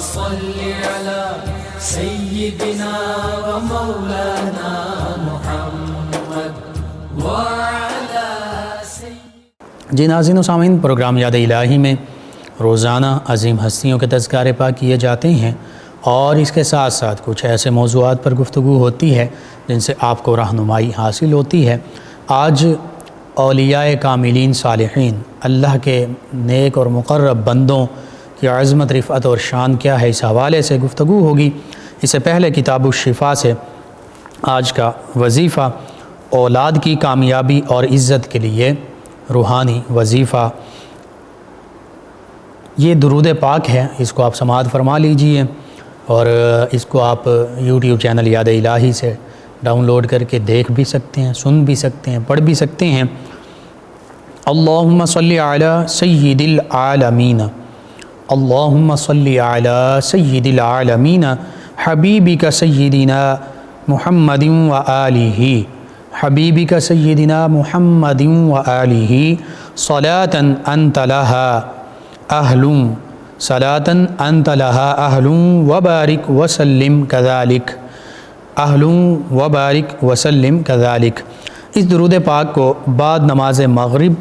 صل على سيدنا ومولانا محمد وعلى جی ناظرین و سامعین، پروگرام یاد الہی میں روزانہ عظیم ہستیوں کے تذکار پاک کیے جاتے ہیں اور اس کے ساتھ ساتھ کچھ ایسے موضوعات پر گفتگو ہوتی ہے جن سے آپ کو رہنمائی حاصل ہوتی ہے۔ آج اولیاء کاملین صالحین، اللہ کے نیک اور مقرب بندوں کی عظمت، رفعت اور شان کیا ہے، اس حوالے سے گفتگو ہوگی۔ اس سے پہلے کتاب الشفا سے آج کا وظیفہ اولاد کی کامیابی اور عزت کے لیے روحانی وظیفہ، یہ درود پاک ہے، اس کو آپ سماعت فرما لیجئے اور اس کو آپ یوٹیوب چینل یاد الہی سے ڈاؤن لوڈ کر کے دیکھ بھی سکتے ہیں، سن بھی سکتے ہیں، پڑھ بھی سکتے ہیں۔ اللہم صلی علی سید العالمین، اللہم صلی علی سید العالمین حبیبک سیدنا محمد و آلہ، حبیبک سیدنا محمد و آلہ، صلاة انت لہا اہل، صلاة انت لہا اہل وبارک وسلم کذالک، اہل وبارک وسلم کذالک۔ اس درود پاک کو بعد نماز مغرب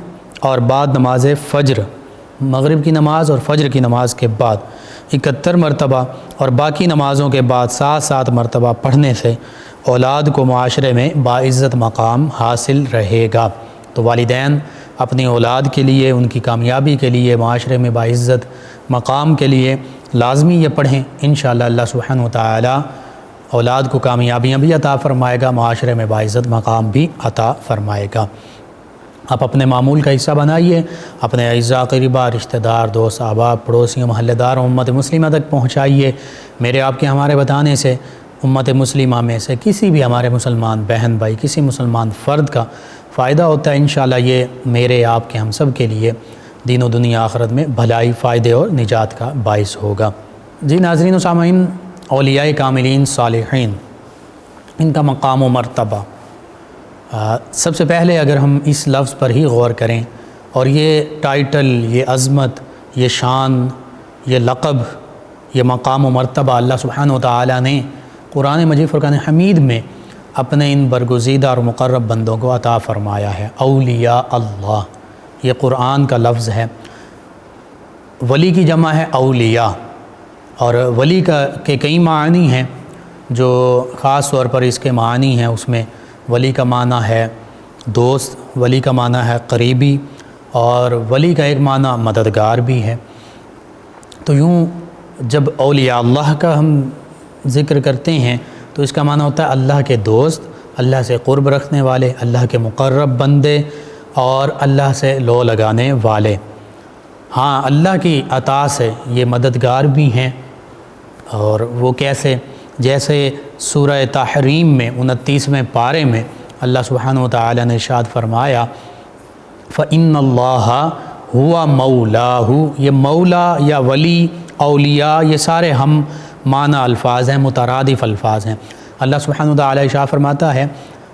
اور بعد نماز فجر، مغرب کی نماز اور فجر کی نماز کے بعد 71 مرتبہ اور باقی نمازوں کے بعد 7 مرتبہ پڑھنے سے اولاد کو معاشرے میں باعزت مقام حاصل رہے گا۔ تو والدین اپنی اولاد کے لیے، ان کی کامیابی کے لیے، معاشرے میں باعزت مقام کے لیے لازمی یہ پڑھیں۔ انشاءاللہ اللہ سبحانہ وتعالی اولاد کو کامیابیاں بھی عطا فرمائے گا، معاشرے میں باعزت مقام بھی عطا فرمائے گا۔ آپ اپنے معمول کا حصہ بنائیے، اپنے اعزاء، قریبہ، رشتہ دار، دوست، احباب، پڑوسیوں، محلہ دار، امت مسلمہ تک پہنچائیے۔ میرے آپ کے ہمارے بتانے سے امت مسلمہ میں سے کسی بھی ہمارے مسلمان بہن بھائی، کسی مسلمان فرد کا فائدہ ہوتا ہے۔ انشاءاللہ یہ میرے آپ کے ہم سب کے لیے دین و دنیا آخرت میں بھلائی، فائدے اور نجات کا باعث ہوگا۔ جی ناظرین و سامعین، اولیاء کاملین صالحین، ان کا مقام و مرتبہ، سب سے پہلے اگر ہم اس لفظ پر ہی غور کریں اور یہ ٹائٹل، یہ عظمت، یہ شان، یہ لقب، یہ مقام و مرتبہ اللہ سبحانہ وتعالی نے قرآن مجید فرقان حمید میں اپنے ان برگزیدہ اور مقرب بندوں کو عطا فرمایا ہے۔ اولیاء اللہ، یہ قرآن کا لفظ ہے۔ ولی کی جمع ہے اولیاء، اور ولی کے کئی معنی ہیں جو خاص طور پر اس کے معنی ہیں۔ اس میں ولی کا معنی ہے دوست، ولی کا معنی ہے قریبی، اور ولی کا ایک معنی مددگار بھی ہے۔ تو یوں جب اولیاء اللہ کا ہم ذکر کرتے ہیں تو اس کا معنی ہوتا ہے اللہ کے دوست، اللہ سے قرب رکھنے والے، اللہ کے مقرب بندے اور اللہ سے لو لگانے والے۔ ہاں، اللہ کی عطا سے یہ مددگار بھی ہیں، اور وہ کیسے؟ جیسے سورہ تحریم میں 29ویں پارے میں اللہ سبحانہ وتعالی نے ارشاد فرمایا فَإِنَّ اللَّهَ هُوَ مَوْلَاهُ۔ یہ مولا یا ولی، اولیاء، یہ سارے ہم معنی الفاظ ہیں، مترادف الفاظ ہیں۔ اللہ سبحانہ وتعالی ارشاد فرماتا ہے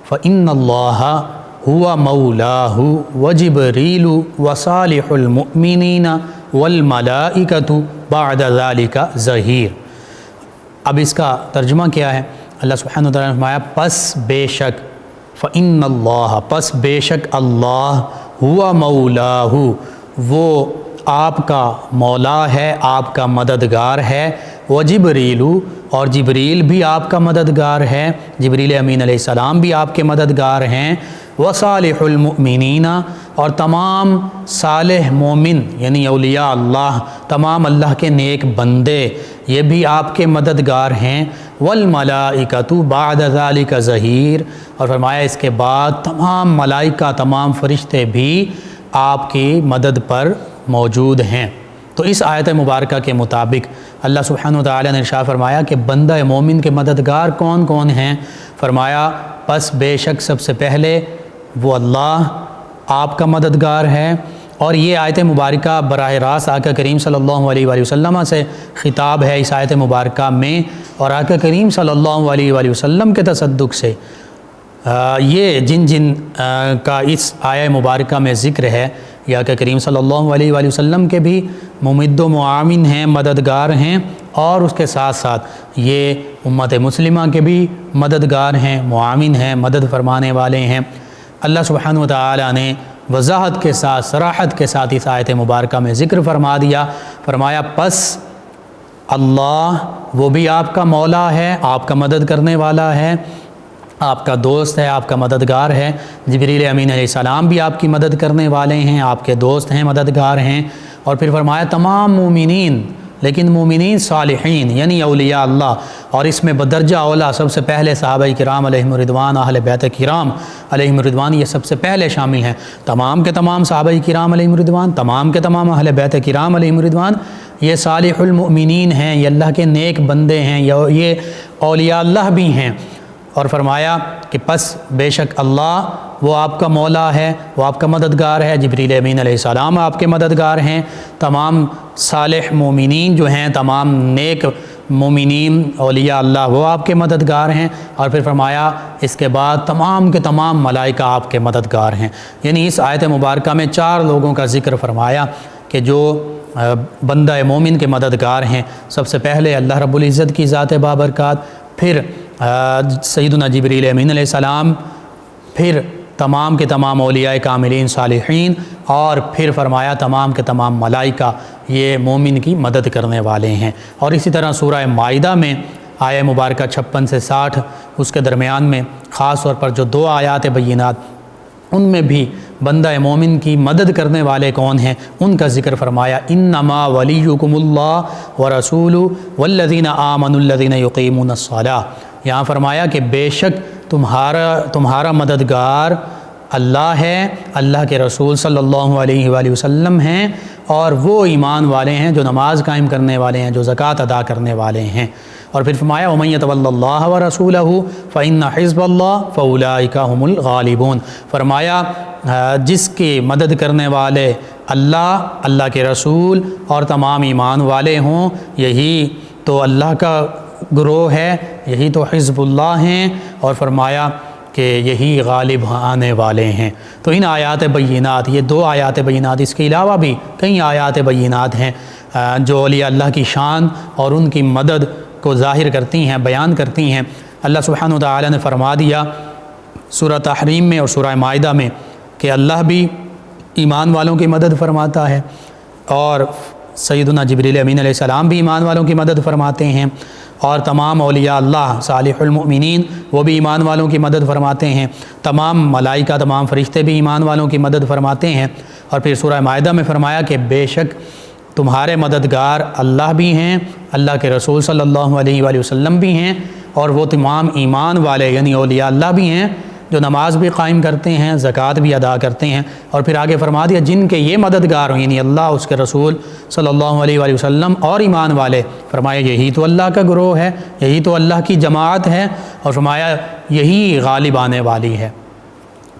فَإِنَّ اللَّهَ هُوَ مَوْلَاهُ وَجِبْرِيلُ وَصَالِحُ الْمُؤْمِنِينَ وَالْمَلَائِكَةُ بَعْدَ ذَلِكَ ظَهِيرٌ۔ اب اس کا ترجمہ کیا ہے؟ اللہ سبحانہ وتعالی نے فرمایا پس بے شک، فَإِنَّ اللَّهَ، پس بے شک اللہ، ہوا مولاہ، وہ آپ کا مولا ہے، آپ کا مددگار ہے، وجبریل، اور جبریل بھی آپ کا مددگار ہے، جبریل امین علیہ السلام بھی آپ کے مددگار ہیں، وصالح المؤمنین، اور تمام صالح مومن یعنی اولیاء اللہ، تمام اللہ کے نیک بندے، یہ بھی آپ کے مددگار ہیں، والملائکۃ بعد ذلک ظہیر، اور فرمایا اس کے بعد تمام ملائکہ، تمام فرشتے بھی آپ کی مدد پر موجود ہیں۔ تو اس آیت مبارکہ کے مطابق اللہ سبحانہ وتعالی نے ارشاد فرمایا کہ بندہ مومن کے مددگار کون کون ہیں؟ فرمایا پس بے شک سب سے پہلے وہ اللہ آپ کا مددگار ہے، اور یہ آیت مبارکہ براہ راست آقا کریم صلی اللہ علیہ وآلہ وسلم سے خطاب ہے اس آیت مبارکہ میں، اور آقا کریم صلی اللہ علیہ وآلہ وسلم کے تصدق سے یہ جن کا اس آیہ مبارکہ میں ذکر ہے، یا کہ کریم صلی اللہ علیہ وآلہ وسلم کے بھی ممد و معاون ہیں، مددگار ہیں، اور اس کے ساتھ ساتھ یہ امت مسلمہ کے بھی مددگار ہیں، معاون ہیں، مدد فرمانے والے ہیں۔ اللہ سبحانہ وتعالی نے وضاحت کے ساتھ، صراحت کے ساتھ اس آیت مبارکہ میں ذکر فرما دیا، فرمایا پس اللہ وہ بھی آپ کا مولا ہے، آپ کا مدد کرنے والا ہے، آپ کا دوست ہے، آپ کا مددگار ہے۔ جبریل امین علیہ السلام بھی آپ کی مدد کرنے والے ہیں، آپ کے دوست ہیں، مددگار ہیں۔ اور پھر فرمایا تمام مومنین، لیکن مومنین صالحین یعنی اولیاء اللہ، اور اس میں بدرجہ اولا سب سے پہلے صحابہ کرام علیہم الرضوان، اہل بیت کرام علیہم الرضوان، یہ سب سے پہلے شامل ہیں۔ تمام کے تمام صحابہ کرام علیہم الرضوان، تمام کے تمام اہل بیت کرام علیہم الرضوان یہ صالح المؤمنین ہیں، یہ اللہ کے نیک بندے ہیں، یہ اولیاء اللہ بھی ہیں۔ اور فرمایا کہ پس بے شک اللہ وہ آپ کا مولا ہے، وہ آپ کا مددگار ہے، جبریل امین علیہ السلام آپ کے مددگار ہیں، تمام صالح مومنین جو ہیں، تمام نیک مومنین اولیاء اللہ وہ آپ کے مددگار ہیں۔ اور پھر فرمایا اس کے بعد تمام کے تمام ملائکہ آپ کے مددگار ہیں۔ یعنی اس آیت مبارکہ میں 4 لوگوں کا ذکر فرمایا کہ جو بندہ مومن کے مددگار ہیں۔ سب سے پہلے اللہ رب العزت کی ذات بابرکات، پھر سیدنا جبریل امین علیہ السلام، پھر تمام کے تمام اولیاء کاملین صالحین، اور پھر فرمایا تمام کے تمام ملائکہ یہ مومن کی مدد کرنے والے ہیں۔ اور اسی طرح سورہ مائدہ میں آیہ مبارکہ 56 سے 60 اس کے درمیان میں خاص طور پر جو 2 آیات بینات، ان میں بھی بندہ مومن کی مدد کرنے والے کون ہیں ان کا ذکر فرمایا۔ انما ولیکم اللہ ورسولہ والذین آمنوا الذین یقیمون الصلاۃ۔ یہاں فرمایا کہ بے شک تمہارا مددگار اللہ ہے، اللہ کے رسول صلی اللہ علیہ وآلہ وسلم ہیں، اور وہ ایمان والے ہیں جو نماز قائم کرنے والے ہیں، جو زکوٰۃ ادا کرنے والے ہیں۔ اور پھر فرمایا وَمَن يَتَوَلَّ اللَّهَ وَرَسُولَهُ فَإِنَّ حِزْبَ اللَّهِ فَأُولَٰئِكَ هُمُ الْغَالِبُونَ۔ فرمایا جس کی مدد کرنے والے اللہ کے رسول اور تمام ایمان والے ہوں، یہی تو اللہ کا گروہ ہے، یہی تو حزب اللہ ہیں، اور فرمایا کہ یہی غالب آنے والے ہیں۔ تو ان آیات بینات، یہ 2 آیات بینات، اس کے علاوہ بھی کئی آیات بینات ہیں جو اولیاء اللہ کی شان اور ان کی مدد کو ظاہر کرتی ہیں، بیان کرتی ہیں۔ اللہ سبحانہ وتعالی نے فرما دیا سورہ تحریم میں اور سورہ مائدہ میں کہ اللہ بھی ایمان والوں کی مدد فرماتا ہے، اور سیدنا جبریل امین علیہ السلام بھی ایمان والوں کی مدد فرماتے ہیں، اور تمام اولیاء اللہ صالح المؤمنین وہ بھی ایمان والوں کی مدد فرماتے ہیں، تمام ملائکہ، تمام فرشتے بھی ایمان والوں کی مدد فرماتے ہیں۔ اور پھر سورہ مائدہ میں فرمایا کہ بے شک تمہارے مددگار اللہ بھی ہیں، اللہ کے رسول صلی اللہ علیہ وآلہ وسلم بھی ہیں، اور وہ تمام ایمان والے یعنی اولیاء اللہ بھی ہیں جو نماز بھی قائم کرتے ہیں، زکوٰۃ بھی ادا کرتے ہیں۔ اور پھر آگے فرما دیا جن کے یہ مددگار ہوں یعنی اللہ، اس کے رسول صلی اللہ علیہ وآلہ وسلم اور ایمان والے، فرمایا یہی تو اللہ کا گروہ ہے، یہی تو اللہ کی جماعت ہے، اور فرمایا یہی غالب آنے والی ہے۔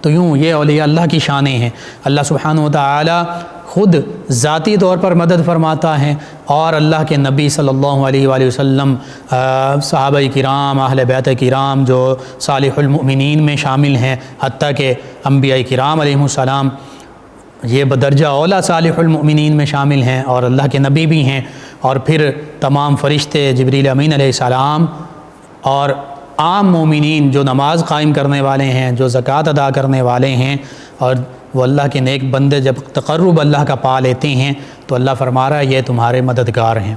تو یوں یہ اولیاء اللہ کی شانیں ہیں۔ اللہ سبحانہ وتعالی خود ذاتی طور پر مدد فرماتا ہے، اور اللہ کے نبی صلی اللہ علیہ وآلہ وسلم، صحابہ کرام، اہل بیت کرام جو صالح المؤمنین میں شامل ہیں، حتیٰ کہ انبیاء کرام علیہم السلام یہ بدرجہ اولا صالح المؤمنین میں شامل ہیں، اور اللہ کے نبی بھی ہیں، اور پھر تمام فرشتے، جبریل امین علیہ السلام، اور عام مومنین جو نماز قائم کرنے والے ہیں، جو زکوٰۃ ادا کرنے والے ہیں، اور وہ اللہ کے نیک بندے جب تقرب اللہ کا پا لیتے ہیں تو اللہ فرما رہا ہے یہ تمہارے مددگار ہیں۔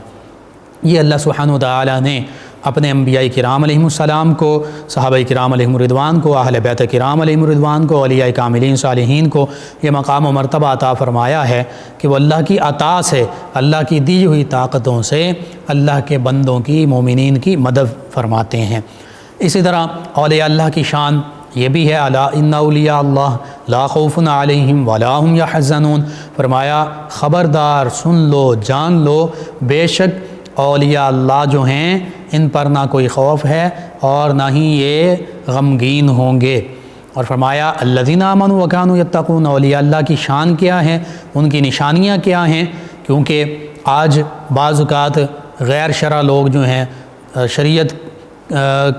یہ اللہ سبحانہ وتعالی نے اپنے انبیاء کرام علیہم السلام کو، صحابہ کرام علیہم الرضوان کو، اہل بیت کرام علیہم الرضوان کو، اولیاء کاملین صالحین کو یہ مقام و مرتبہ عطا فرمایا ہے کہ وہ اللہ کی عطا سے، اللہ کی دی ہوئی طاقتوں سے اللہ کے بندوں کی، مومنین کی مدد فرماتے ہیں۔ اسی طرح اولیاء اللہ کی شان یہ بھی ہے، الا ان اولیاء اللہ لا خوف علیہم ولا هم یحزنون۔ فرمایا خبردار، سن لو، جان لو، بے شک اولیاء اللہ جو ہیں ان پر نہ کوئی خوف ہے اور نہ ہی یہ غمگین ہوں گے۔ اور فرمایا الذین آمنوا وکانوا یتقون، اولیاء اللہ کی شان کیا ہے، ان کی نشانیاں کیا ہیں، کیونکہ آج بعض اوقات غیر شرع لوگ جو ہیں، شریعت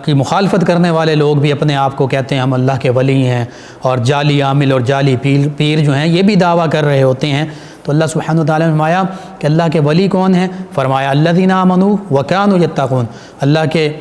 کی مخالفت کرنے والے لوگ بھی اپنے آپ کو کہتے ہیں ہم اللہ کے ولی ہیں، اور جعلی عامل اور جعلی پیر جو ہیں یہ بھی دعویٰ کر رہے ہوتے ہیں۔ تو اللہ سبحانہ وتعالیٰ نے فرمایا کہ اللہ کے ولی کون ہیں؟ فرمایا الذین آمنوا وکانوا یتقون، اللہ کے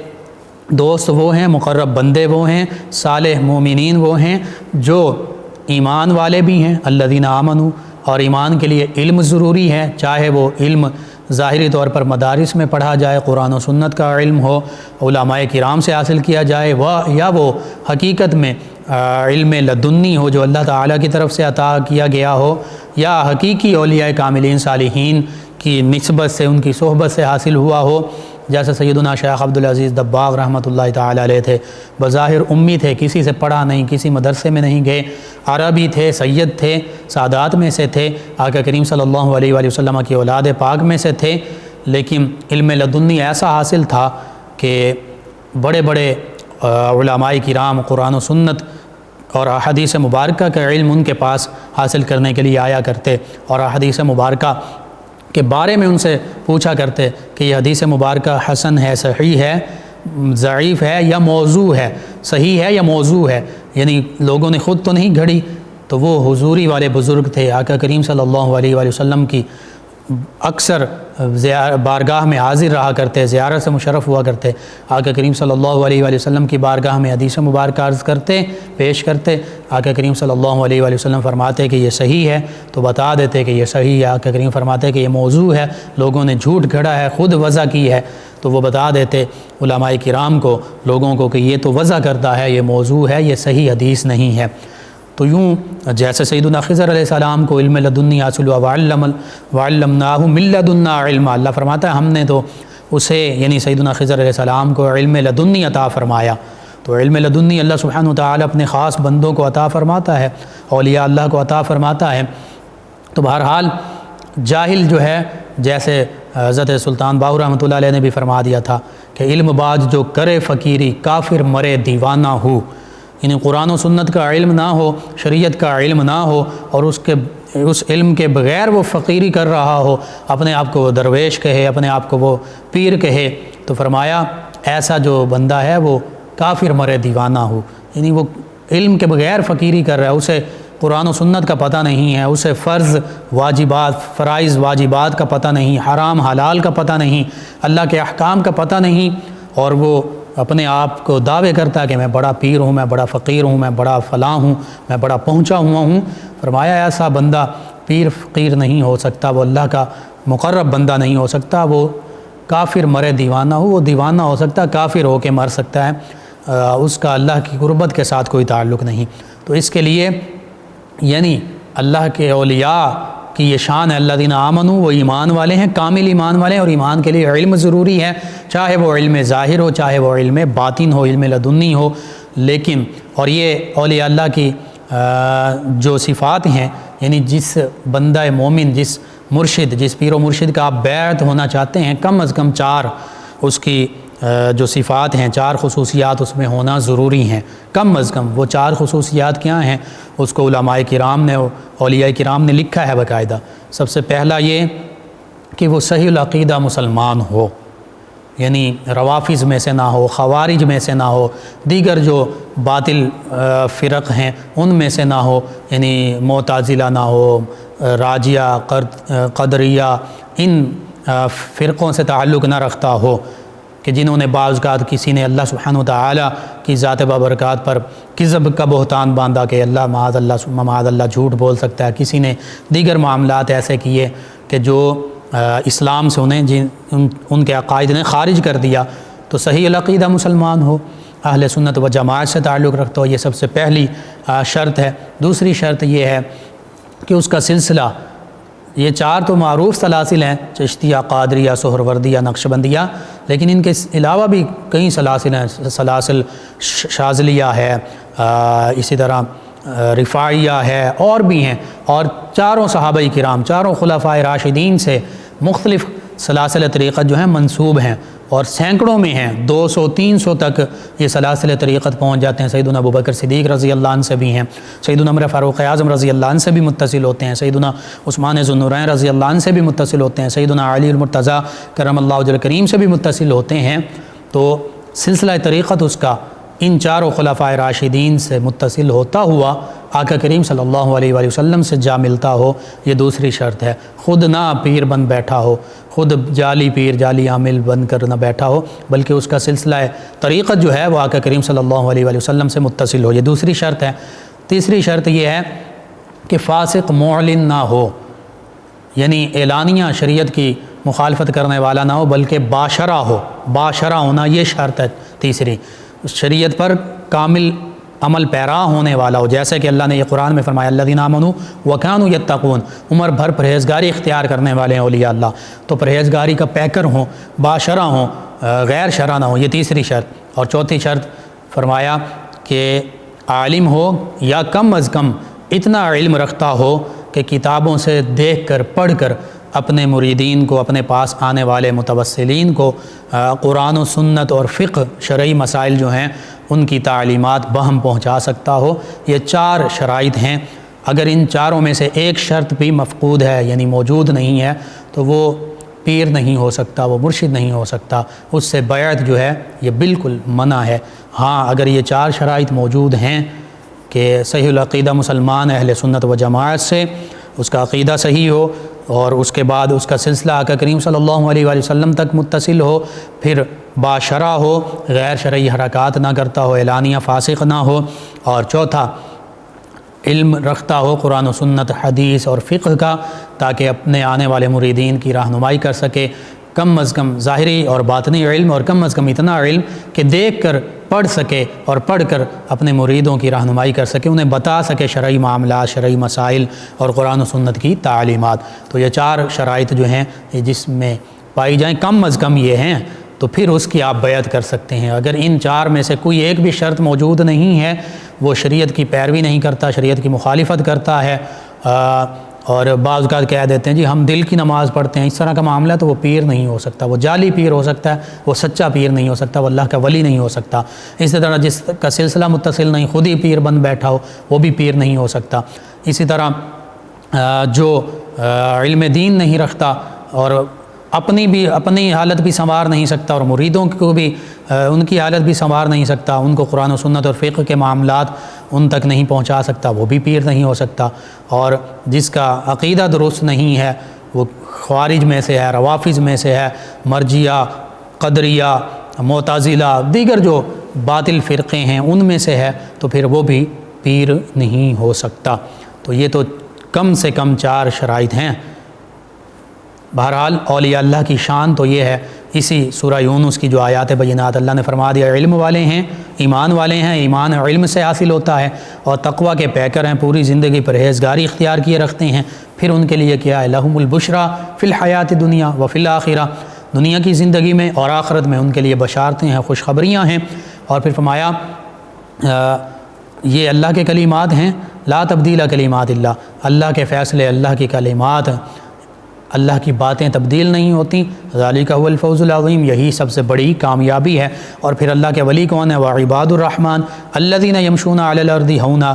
دوست وہ ہیں، مقرب بندے وہ ہیں، صالح مومنین وہ ہیں جو ایمان والے بھی ہیں۔ الذین آمنوا، اور ایمان کے لیے علم ضروری ہے، چاہے وہ علم ظاہری طور پر مدارس میں پڑھا جائے، قرآن و سنت کا علم ہو، علماء کرام سے حاصل کیا جائے، یا وہ حقیقت میں علم لدنی ہو جو اللہ تعالیٰ کی طرف سے عطا کیا گیا ہو، یا حقیقی اولیاء کاملین صالحین کی نسبت سے، ان کی صحبت سے حاصل ہوا ہو، جیسے سیدنا شیخ عبدالعزیز دباغ رحمۃ اللہ تعالیٰ علیہ تھے، بظاہر امی تھے، کسی سے پڑھا نہیں، کسی مدرسے میں نہیں گئے، عربی تھے، سید تھے، سادات میں سے تھے، آقا کریم صلی اللہ علیہ وآلہ وسلم کی اولاد پاک میں سے تھے، لیکن علم لدنی ایسا حاصل تھا کہ بڑے بڑے علماء کرام قرآن و سنت اور احادیث مبارکہ کا علم ان کے پاس حاصل کرنے کے لیے آیا کرتے، اور احادیث مبارکہ کے بارے میں ان سے پوچھا کرتے کہ یہ حدیث مبارکہ حسن ہے، صحیح ہے، ضعیف ہے یا موضوع ہے، صحیح ہے یا موضوع ہے، یعنی لوگوں نے خود تو نہیں گھڑی۔ تو وہ حضوری والے بزرگ تھے، آقا کریم صلی اللہ علیہ وآلہ وسلم کی اکثر بارگاہ میں حاضر رہا کرتے، زیارت سے مشرف ہوا کرتے، آقا کریم صلی اللہ علیہ وآلہ وسلم کی بارگاہ میں حدیث مبارکہ عرض کرتے، پیش کرتے، آقا کریم صلی اللہ علیہ وآلہ وسلم فرماتے کہ یہ صحیح ہے تو بتا دیتے کہ یہ صحیح ہے، آقا کریم فرماتے کہ یہ موضوع ہے، لوگوں نے جھوٹ گھڑا ہے، خود وضع کی ہے، تو وہ بتا دیتے علماء کرام کو، لوگوں کو کہ یہ تو وضع کرتا ہے، یہ موضوع ہے، یہ صحیح حدیث نہیں ہے۔ تو یوں جیسے سیدنا خضر علیہ السلام کو علم لدنی حاصل ہوا، وعلمناہ من لدنا علما، اللہ فرماتا ہے ہم نے تو اسے یعنی سیدنا خضر علیہ السلام کو علم لدنی عطا فرمایا۔ تو علم لدنی اللہ سبحانہ وتعالی اپنے خاص بندوں کو عطا فرماتا ہے، اولیاء اللہ کو عطا فرماتا ہے۔ تو بہرحال جاہل جو ہے، جیسے حضرت سلطان باہو رحمۃ اللہ علیہ نے بھی فرما دیا تھا کہ علم باز جو کرے فقیری، کافر مرے دیوانہ ہو، یعنی قرآن و سنت کا علم نہ ہو، شریعت کا علم نہ ہو، اور اس علم کے بغیر وہ فقیری کر رہا ہو، اپنے آپ کو وہ درویش کہے، اپنے آپ کو وہ پیر کہے، تو فرمایا ایسا جو بندہ ہے وہ کافر مرے دیوانہ ہو، یعنی وہ علم کے بغیر فقیری کر رہا ہے، اسے قرآن و سنت کا پتہ نہیں ہے، اسے فرائض واجبات کا پتہ نہیں، حرام حلال کا پتہ نہیں، اللہ کے احکام کا پتہ نہیں، اور وہ اپنے آپ کو دعوے کرتا ہے کہ میں بڑا پیر ہوں، میں بڑا فقیر ہوں، میں بڑا فلاں ہوں، میں بڑا پہنچا ہوا ہوں۔ فرمایا ایسا بندہ پیر فقیر نہیں ہو سکتا، وہ اللہ کا مقرب بندہ نہیں ہو سکتا، وہ کافر مرے دیوانہ ہو، وہ دیوانہ ہو سکتا، کافر ہو کے مر سکتا ہے، اس کا اللہ کی قربت کے ساتھ کوئی تعلق نہیں۔ تو اس کے لیے یعنی اللہ کے اولیاء کی یہ شان ہے، الذین آمنوا، وہ ایمان والے ہیں، کامل ایمان والے ہیں، اور ایمان کے لیے علم ضروری ہے، چاہے وہ علم ظاہر ہو، چاہے وہ علم باطن ہو، علم لدنی ہو، لیکن اور یہ اولیاء اللہ کی جو صفات ہیں، یعنی جس بندہ مومن، جس مرشد، جس پیر و مرشد کا آپ بیعت ہونا چاہتے ہیں، کم از کم 4 اس کی جو صفات ہیں، 4 خصوصیات اس میں ہونا ضروری ہیں، کم از کم۔ وہ 4 خصوصیات کیا ہیں؟ اس کو علماء کرام نے، اولیاء کرام نے لکھا ہے باقاعدہ۔ سب سے پہلا یہ کہ وہ صحیح العقیدہ مسلمان ہو، یعنی روافظ میں سے نہ ہو، خوارج میں سے نہ ہو، دیگر جو باطل فرق ہیں ان میں سے نہ ہو، یعنی معتزلہ نہ ہو، راجیہ، قدریہ، ان فرقوں سے تعلق نہ رکھتا ہو کہ جنہوں نے بعض اوقات کسی نے اللہ سبحانہ وتعالی کی ذات بابرکات پر کذب کا بہتان باندھا کہ اللہ معاذ اللہ جھوٹ بول سکتا ہے، کسی نے دیگر معاملات ایسے کیے کہ جو اسلام سے انہیں ان کے عقائد نے خارج کر دیا۔ تو صحیح العقیدہ مسلمان ہو، اہل سنت و جماعت سے تعلق رکھتا ہو، یہ سب سے پہلی شرط ہے۔ دوسری شرط یہ ہے کہ اس کا سلسلہ، یہ 4 تو معروف سلاسل ہیں، چشتیہ، قادریہ، سہروردیہ، نقشبندیہ، لیکن ان کے علاوہ بھی کئی سلاسل ہیں، سلاسل شاذلیہ ہے، اسی طرح رفاعیہ ہے، اور بھی ہیں، اور 4 صحابہ کرام، 4 خلفاء راشدین سے مختلف سلاسل طریقت جو ہیں منسوب ہیں، اور سینکڑوں میں ہیں، 200-300 تک یہ سلاسل طریقت پہنچ جاتے ہیں۔ سیدنا ابوبکر صدیق رضی اللہ عنہ سے بھی ہیں، سیدنا عمر فاروق اعظم رضی اللہ عنہ سے بھی متصل ہوتے ہیں، سیدنا عثمان ذو النورین رضی اللہ عنہ سے بھی متصل ہوتے ہیں، سیدنا علی المرتضیٰ کرم اللہ وجہ کریم سے بھی متصل ہوتے ہیں۔ تو سلسلہ طریقت اس کا ان چاروں خلفائے راشدین سے متصل ہوتا ہوا آقا کریم صلی اللہ علیہ وآلہ وسلم سے جا ملتا ہو، یہ دوسری شرط ہے۔ خود نہ پیر بن بیٹھا ہو، خود جعلی پیر جعلی عامل بن کر نہ بیٹھا ہو، بلکہ اس کا سلسلہ طریقت جو ہے وہ آقا کریم صلی اللہ علیہ وآلہ وسلم سے متصل ہو، یہ دوسری شرط ہے۔ تیسری شرط یہ ہے کہ فاسق معلن نہ ہو، یعنی اعلانیہ شریعت کی مخالفت کرنے والا نہ ہو، بلکہ باشرہ ہو، باشرہ ہونا یہ شرط ہے تیسری، شریعت پر کامل عمل پیرا ہونے والا ہو، جیسے کہ اللہ نے یہ قرآن میں فرمایا الذین آمنوا وکانوا یتقون، عمر بھر پرہیزگاری اختیار کرنے والے ہیں اولیاء اللہ، تو پرہیزگاری کا پیکر ہوں، باشرہ ہوں، غیر شرع نہ ہوں، یہ تیسری شرط۔ اور چوتھی شرط فرمایا کہ عالم ہو یا کم از کم اتنا علم رکھتا ہو کہ کتابوں سے دیکھ کر پڑھ کر اپنے مریدین کو، اپنے پاس آنے والے متوسلین کو قرآن و سنت اور فقہ شرعی مسائل جو ہیں ان کی تعلیمات بہم پہنچا سکتا ہو۔ یہ چار شرائط ہیں، اگر ان چاروں میں سے ایک شرط بھی مفقود ہے یعنی موجود نہیں ہے تو وہ پیر نہیں ہو سکتا، وہ مرشد نہیں ہو سکتا، اس سے بیعت جو ہے یہ بالکل منع ہے۔ ہاں اگر یہ چار شرائط موجود ہیں کہ صحیح العقیدہ مسلمان اہل سنت و جماعت سے، اس کا عقیدہ صحیح ہو، اور اس کے بعد اس کا سلسلہ آقا کریم صلی اللہ علیہ وآلہ وسلم تک متصل ہو، پھر باشرع ہو، غیر شرعی حرکات نہ کرتا ہو، اعلانیہ فاسق نہ ہو، اور چوتھا علم رکھتا ہو قرآن و سنت حدیث اور فقہ کا، تاکہ اپنے آنے والے مریدین کی رہنمائی کر سکے، کم از کم ظاہری اور باطنی علم، اور کم از کم اتنا علم کہ دیکھ کر پڑھ سکے اور پڑھ کر اپنے مریدوں کی رہنمائی کر سکے، انہیں بتا سکے شرعی معاملات، شرعی مسائل اور قرآن و سنت کی تعلیمات۔ تو یہ چار شرائط جو ہیں یہ جس میں پائی جائیں، کم از کم یہ ہیں، تو پھر اس کی آپ بیعت کر سکتے ہیں۔ اگر ان چار میں سے کوئی ایک بھی شرط موجود نہیں ہے، وہ شریعت کی پیروی نہیں کرتا، شریعت کی مخالفت کرتا ہے، اور بعض اوقات کہہ دیتے ہیں جی ہم دل کی نماز پڑھتے ہیں، اس طرح کا معاملہ، تو وہ پیر نہیں ہو سکتا، وہ جعلی پیر ہو سکتا ہے، وہ سچا پیر نہیں ہو سکتا، وہ اللہ کا ولی نہیں ہو سکتا۔ اسی طرح جس کا سلسلہ متصل نہیں، خود ہی پیر بن بیٹھا ہو، وہ بھی پیر نہیں ہو سکتا۔ اسی طرح جو علم دین نہیں رکھتا اور اپنی حالت بھی سنوار نہیں سکتا، اور مریدوں کو بھی ان کی حالت بھی سنوار نہیں سکتا، ان کو قرآن و سنت اور فقہ کے معاملات ان تک نہیں پہنچا سکتا، وہ بھی پیر نہیں ہو سکتا۔ اور جس کا عقیدہ درست نہیں ہے، وہ خوارج میں سے ہے، روافظ میں سے ہے، مرجیہ، قدریہ، معتزلہ، دیگر جو باطل فرقے ہیں ان میں سے ہے، تو پھر وہ بھی پیر نہیں ہو سکتا۔ تو یہ تو کم سے کم چار شرائط ہیں۔ بہرحال اولیاء اللہ کی شان تو یہ ہے، اسی سورہ یونس کی جو آیات بینات اللہ نے فرما دیا، علم والے ہیں، ایمان والے ہیں، ایمان علم سے حاصل ہوتا ہے، اور تقوی کے پیکر ہیں، پوری زندگی پرہیزگاری اختیار کیے رکھتے ہیں۔ پھر ان کے لیے کیا ہے، لہم البشریٰ فی الحیات دنیا و فی الآخرہ، دنیا کی زندگی میں اور آخرت میں ان کے لیے بشارتیں ہیں، خوشخبریاں ہیں۔ اور پھر فرمایا یہ اللہ کے کلمات ہیں، لا تبدیل کلمات اللہ، اللہ کے فیصلے، اللہ کی کلمات، اللہ کی باتیں تبدیل نہیں ہوتی، ذالک هو الفوز العظیم، یہی سب سے بڑی کامیابی ہے۔ اور پھر اللہ کے ولی کون ہے، وعباد الرحمن الذین یمشون علی الارض ہونا،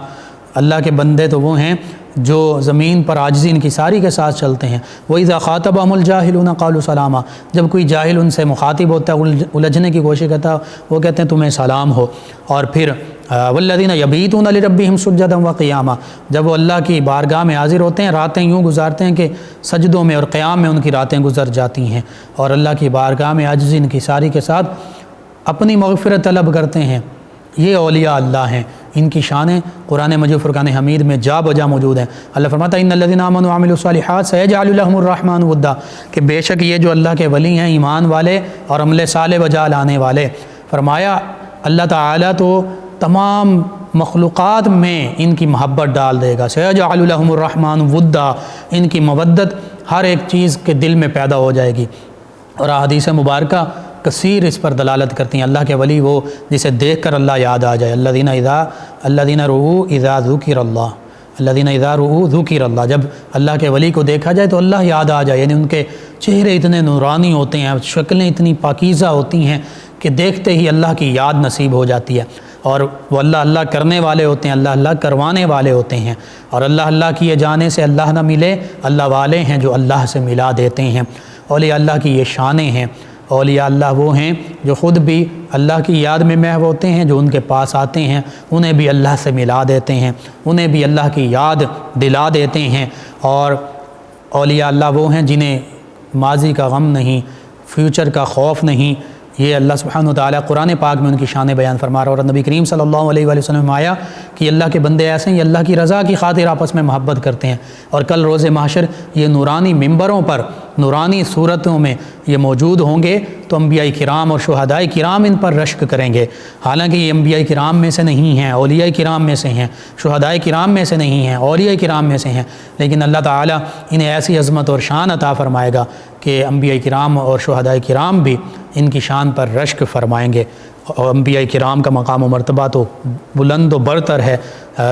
اللہ کے بندے تو وہ ہیں جو زمین پر عاجزی ان کی ساری کے ساتھ چلتے ہیں۔ وَإِذَا خَاطَبَهُمُ الْجَاهِلُونَ قَالُوا سَلَامًا، جب کوئی جاہل ان سے مخاطب ہوتا ہے، الجھنے کی کوشش کرتا ہے، وہ کہتے ہیں تمہیں سلام ہو۔ اور پھر وَالَّذِينَ يَبِيتُونَ لِرَبِّهِمْ سُجَّدًا وَقِيَامًا، جب وہ اللہ کی بارگاہ میں حاضر ہوتے ہیں، راتیں یوں گزارتے ہیں کہ سجدوں میں اور قیام میں ان کی راتیں گزر جاتی ہیں، اور اللہ کی بارگاہ میں عاجزی ان کی ساری کے ساتھ اپنی مغفرت طلب کرتے ہیں۔ یہ اولیاء اللہ ہیں، ان کی شانیں قرآن مجید فرقان حمید میں جا بجا موجود ہیں۔ اللہ فرماتا ہے ان الذین آمنوا وعملوا الصالحات سیجعل لهم الرحمن ودا، کہ بے شک یہ جو اللہ کے ولی ہیں، ایمان والے اور عمل صالح بجا لانے والے، فرمایا اللہ تعالیٰ تو تمام مخلوقات میں ان کی محبت ڈال دے گا، سیجعل لهم الرحمن ودا، ان کی مودت ہر ایک چیز کے دل میں پیدا ہو جائے گی۔ اور احادیث مبارکہ کثیر اس پر دلالت کرتی ہیں، اللہ کے ولی وہ جسے دیکھ کر اللہ یاد آ جائے، الذین رؤوا اذا ذکر اللہ، الذین اذا رؤوا ذکر اللہ، جب اللہ کے ولی کو دیکھا جائے تو اللہ یاد آ جائے، یعنی ان کے چہرے اتنے نورانی ہوتے ہیں، شکلیں اتنی پاکیزہ ہوتی ہیں کہ دیکھتے ہی اللہ کی یاد نصیب ہو جاتی ہے، اور وہ اللہ اللہ کرنے والے ہوتے ہیں، اللہ اللہ کروانے والے ہوتے ہیں، اور اللہ اللہ کیے جانے سے اللہ نہ ملے، اللہ والے ہیں جو اللہ سے ملا دیتے ہیں۔ اولیاء اللہ کی یہ شانیں ہیں۔ اولیاء اللہ وہ ہیں جو خود بھی اللہ کی یاد میں محو ہوتے ہیں، جو ان کے پاس آتے ہیں انہیں بھی اللہ سے ملا دیتے ہیں، انہیں بھی اللہ کی یاد دلا دیتے ہیں۔ اور اولیاء اللہ وہ ہیں جنہیں ماضی کا غم نہیں، فیوچر کا خوف نہیں۔ یہ اللہ سبحانہ وتعالیٰ قرآن پاک میں ان کی شان بیان فرما رہا ہے، اور نبی کریم صلی اللہ علیہ وآلہ وسلم آیا کہ اللہ کے بندے ایسے ہیں، یہ اللہ کی رضا کی خاطر آپس میں محبت کرتے ہیں، اور کل روز محشر یہ نورانی ممبروں پر نورانی صورتوں میں یہ موجود ہوں گے، تو انبیاء کرام اور شہداء کرام ان پر رشک کریں گے۔ حالانکہ یہ انبیاء کرام میں سے نہیں ہیں، اولیاء کرام میں سے ہیں، شہداء کرام میں سے نہیں ہیں، اولیاء کرام میں سے ہیں، لیکن اللہ تعالیٰ انہیں ایسی عظمت اور شان عطا فرمائے گا کہ انبیاء کرام اور شہداء کرام بھی ان کی شان پر رشک فرمائیں گے۔ اور انبیاء کرام کا مقام و مرتبہ تو بلند و برتر ہے،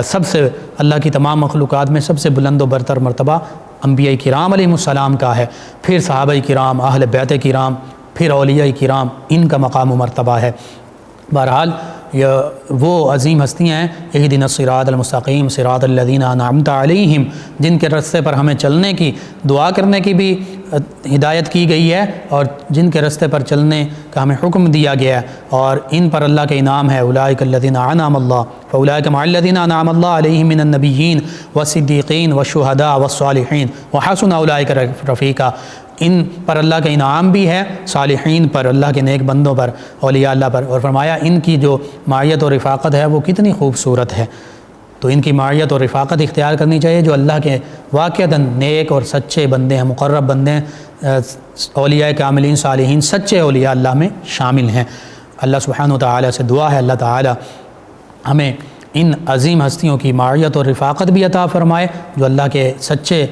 سب سے اللہ کی تمام مخلوقات میں سب سے بلند و برتر مرتبہ انبیاء کرام علیہ السلام کا ہے، پھر صحابہ کرام، اہل بیت کرام، پھر اولیاء کرام، ان کا مقام و مرتبہ ہے۔ بہرحال یہ وہ عظیم ہستیاں ہیں، اہدنا الصراط المستقیم صراط الذین انعمت علیہم، جن کے راستے پر ہمیں چلنے کی، دعا کرنے کی بھی ہدایت کی گئی ہے، اور جن کے راستے پر چلنے کا ہمیں حکم دیا گیا ہے، اور ان پر اللہ کے انعام ہے۔ اولئک الذین انعم اللہ فاولئک مع الذین انعم اللہ علیہم من النبیین والصدیقین والشہداء والصالحین وحسن اولئک رفیقا۔ ان پر اللہ کا انعام بھی ہے، صالحین پر، اللہ کے نیک بندوں پر، اولیاء اللہ پر، اور فرمایا ان کی جو معیت اور رفاقت ہے وہ کتنی خوبصورت ہے۔ تو ان کی معیت اور رفاقت اختیار کرنی چاہیے جو اللہ کے واقعتاً نیک اور سچے بندے ہیں، مقرب بندے ہیں، اولیاء کاملین صالحین سچے اولیاء اللہ میں شامل ہیں۔ اللہ سبحانہ وتعالی سے دعا ہے اللہ تعالی ہمیں ان عظیم ہستیوں کی معیت اور رفاقت بھی عطا فرمائے جو اللہ کے سچے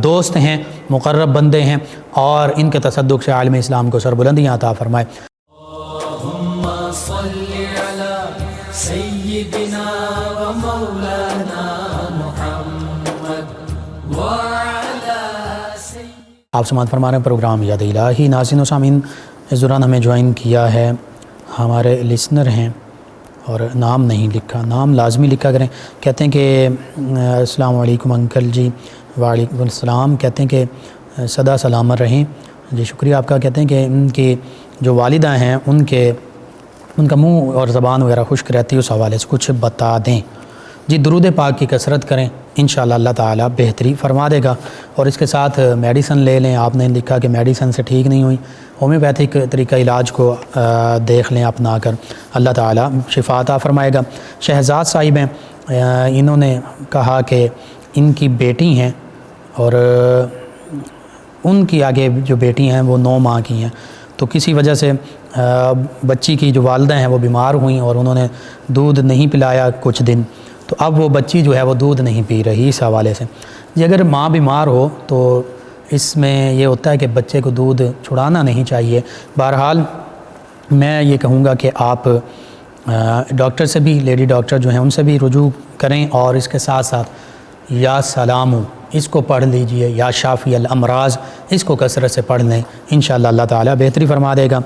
دوست ہیں، مقرب بندے ہیں، اور ان کے تصدق سے عالم اسلام کو سربلندیاں عطا فرمائے۔ اللہم صل علی سیدنا و مولانا محمد وعلی سیدنا۔ آپ سماعت فرما رہے ہیں پروگرام یاد الہی۔ ناظرین و سامعین، اس دوران ہمیں جوائن کیا ہے ہمارے لسنر ہیں، اور نام نہیں لکھا، نام لازمی لکھا کریں۔ کہتے ہیں کہ السلام علیکم انکل جی۔ وعلیکم السلام۔ کہتے ہیں کہ سدا سلامت رہیں جی، شکریہ آپ کا۔ کہتے ہیں کہ ان کی جو والدہ ہیں ان کا منہ اور زبان وغیرہ خشک رہتی ہے، اس حوالے سے کچھ بتا دیں جی۔ درود پاک کی کثرت کریں، انشاءاللہ اللہ تعالیٰ بہتری فرما دے گا، اور اس کے ساتھ میڈیسن لے لیں۔ آپ نے لکھا کہ میڈیسن سے ٹھیک نہیں ہوئی، ہومیوپیتھک طریقہ علاج کو دیکھ لیں اپنا کر، اللہ تعالیٰ شفا عطا فرمائے گا۔ شہزاد صاحب ہیں، انہوں نے کہا کہ ان کی بیٹی ہیں، اور ان کی آگے جو بیٹی ہیں وہ 9 ماہ کی ہیں، تو کسی وجہ سے بچی کی جو والدہ ہیں وہ بیمار ہوئیں، اور انہوں نے دودھ نہیں پلایا کچھ دن، تو اب وہ بچی جو ہے وہ دودھ نہیں پی رہی۔ اس حوالے سے جی اگر ماں بیمار ہو تو اس میں یہ ہوتا ہے کہ بچے کو دودھ چھڑانا نہیں چاہیے۔ بہرحال میں یہ کہوں گا کہ آپ ڈاکٹر سے بھی، لیڈی ڈاکٹر جو ہیں ان سے بھی رجوع کریں، اور اس کے ساتھ ساتھ یا سلامو اس کو پڑھ لیجئے، یا شافی الامراض اس کو کثرت سے پڑھ لیں، انشاءاللہ اللہ تعالیٰ بہتری فرما دے گا۔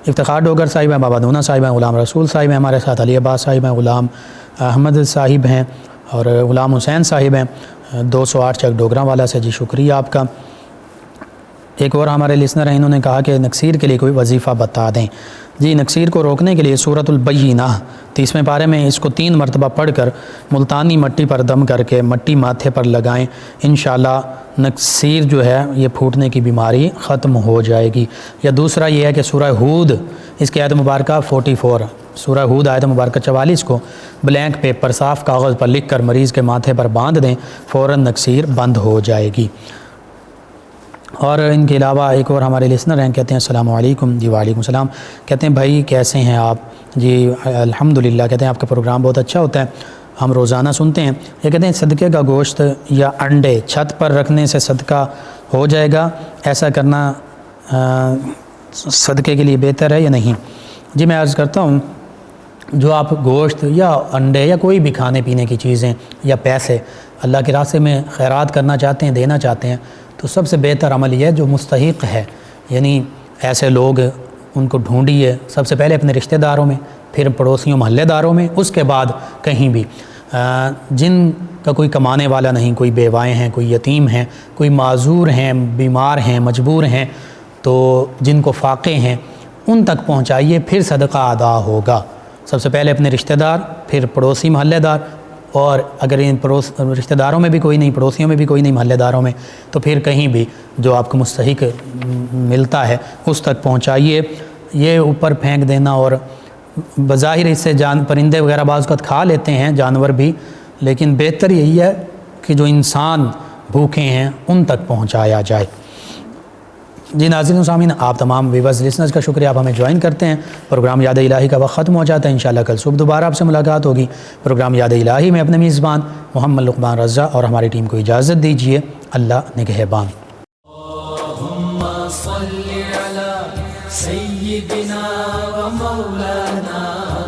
افتخار ڈوگر صاحب ہیں، بابا دونا صاحب ہیں، غلام رسول صاحب ہیں ہمارے ساتھ، علی عباس صاحب ہیں، غلام احمد صاحب ہیں، اور غلام حسین صاحب ہیں 208 چک ڈوگراں والا سے، جی شکریہ آپ کا۔ ایک اور ہمارے لسنر ہیں، انہوں نے کہا کہ نکسیر کے لیے کوئی وظیفہ بتا دیں جی۔ نکسیر کو روکنے کے لیے سورۃ البینہ 30ویں پارے میں اس کو 3 مرتبہ پڑھ کر ملتانی مٹی پر دم کر کے مٹی ماتھے پر لگائیں، انشاءاللہ نکسیر جو ہے یہ پھوٹنے کی بیماری ختم ہو جائے گی۔ یا دوسرا یہ ہے کہ سورہ ہود اس کی آیت مبارکہ 44، سورہ ہود آیت مبارکہ 44 کو بلینک پیپر صاف کاغذ پر لکھ کر مریض کے ماتھے پر باندھ دیں، فوراً نکسیر بند ہو جائے گی۔ اور ان کے علاوہ ایک اور ہمارے لسنر ہیں، کہتے ہیں السلام علیکم جی۔ وعلیکم السلام۔ کہتے ہیں بھائی کیسے ہیں آپ جی؟ الحمدللہ۔ کہتے ہیں آپ کا پروگرام بہت اچھا ہوتا ہے، ہم روزانہ سنتے ہیں۔ یہ کہتے ہیں صدقے کا گوشت یا انڈے چھت پر رکھنے سے صدقہ ہو جائے گا، ایسا کرنا صدقے کے لیے بہتر ہے یا نہیں؟ جی میں عرض کرتا ہوں، جو آپ گوشت یا انڈے یا کوئی بھی کھانے پینے کی چیزیں یا پیسے اللہ کے راستے میں خیرات کرنا چاہتے ہیں، دینا چاہتے ہیں، تو سب سے بہتر عمل یہ ہے جو مستحق ہے، یعنی ایسے لوگ ان کو ڈھونڈیے، سب سے پہلے اپنے رشتہ داروں میں، پھر پڑوسیوں محلے داروں میں، اس کے بعد کہیں بھی جن کا کوئی کمانے والا نہیں، کوئی بیوائیں ہیں، کوئی یتیم ہیں، کوئی معذور ہیں، بیمار ہیں، مجبور ہیں، تو جن کو فاقے ہیں ان تک پہنچائیے، پھر صدقہ ادا ہوگا۔ سب سے پہلے اپنے رشتہ دار، پھر پڑوسی محلے دار، اور اگر ان رشتہ داروں میں بھی کوئی نہیں، پڑوسیوں میں بھی کوئی نہیں، محلے داروں میں، تو پھر کہیں بھی جو آپ کو مستحق ملتا ہے اس تک پہنچائیے۔ یہ اوپر پھینک دینا، اور بظاہر اس سے پرندے وغیرہ بعض اوقات کھا لیتے ہیں، جانور بھی، لیکن بہتر یہی ہے کہ جو انسان بھوکے ہیں ان تک پہنچایا جائے۔ جی ناظرین و سامعین، آپ تمام ویورز لسنرز کا شکریہ، آپ ہمیں جوائن کرتے ہیں۔ پروگرام یاد الہی کا وقت ختم ہو جاتا ہے، انشاءاللہ کل صبح دوبارہ آپ سے ملاقات ہوگی۔ پروگرام یاد الہی میں اپنے میزبان محمد لقمان رضا اور ہماری ٹیم کو اجازت دیجیے۔ اللہ نگہبان۔ اللہم صل علی سیدنا و مولانا